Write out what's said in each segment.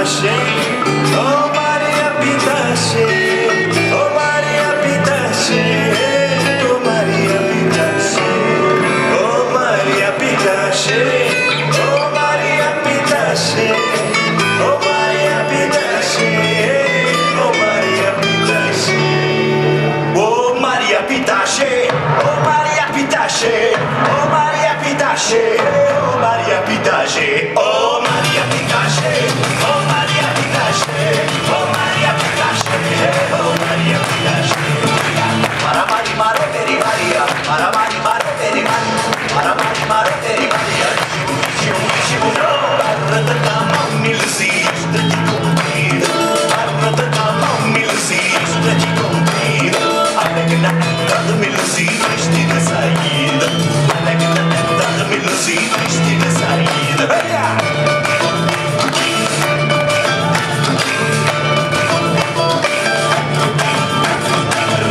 Pitache, oh Maria Pitache, oh Maria Pitache, oh Maria Pitache, oh Maria Pitache, oh Maria Pitache, oh Maria Pitache, oh Maria Pitache, oh Maria Pitache, oh Maria Pitache, oh Maria Pitache, oh Maria Pitache, oh Maria Pitache, oh Maria Pitache, oh Maria Pitache, oh Maria Pitache. Para mari maro teri Maria, para mari maro teri Maria, para mari maro teri Maria. Shivu no, arrata kama milsi, strati compida, arrata kama milsi, strati compida. Alekna tanta milsi, strati na saída. Alekna tanta milsi, strati na saída.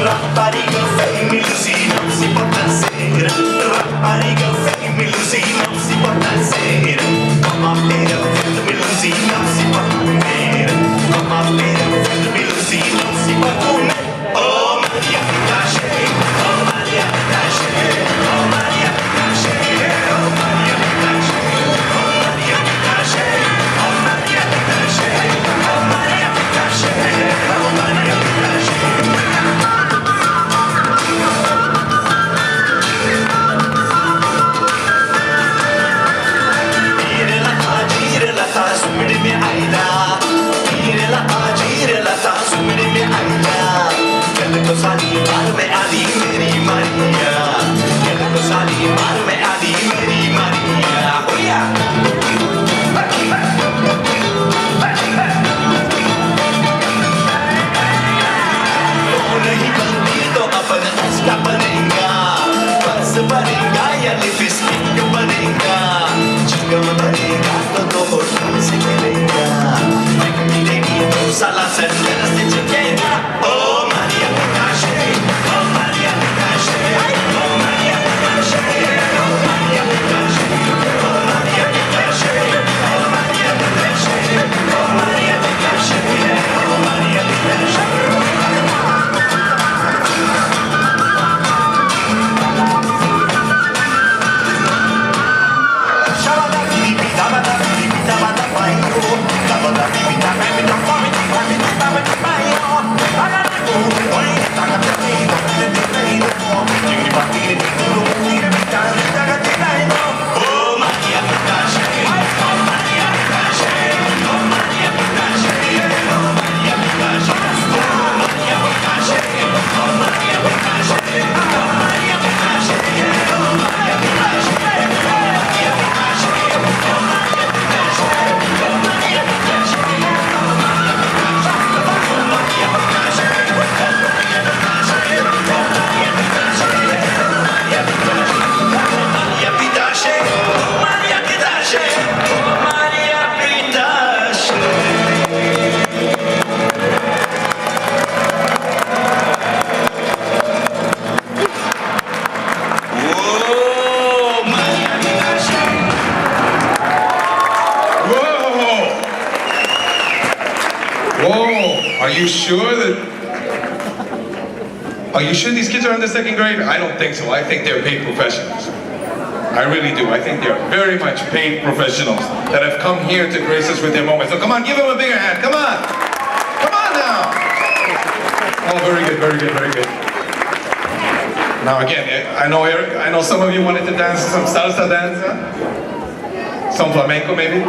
Rapariga femilzi não se bota cera. Rapariga femilzi não se bota cera. Como a feira femilzi não se bota feira. Como a feira femilzi não se bota. Oh Maria Pitache, oh Maria Pitache, oh Maria Pitache, oh Maria Pitache, oh Maria Pitache, oh Maria Pitache, oh Maria Pitache, oh Maria Pitache. Salvarme a di meri Maria, quiero salvarme a di meri Maria. Oh yeah. Oh nahi bandido apna uska banega, bas banega ya lipstick banega, chingam banega to hot se milega, milegi to sala sandal se chingega. Oh Maria Pitache, oh Maria Pitache, oh Maria Pitache, oh Maria Pitache, oh Maria Pitache, oh Maria Pitache, oh Maria Pitache, oh Maria Pitache. Shabada bibi dabada bibi dabada bayo, dabada bibi dabada bibi dabada bayo. Are you sure these kids are in the second grade? I don't think so. I think they're paid professionals. I really do. I think they're very much paid professionals that have come here to grace us with their moment. So come on, give them a bigger hand. Come on. Come on now. Oh, very good, very good, very good. Now again, I know Eric, I know some of you wanted to dance some salsa dance. Some flamenco maybe.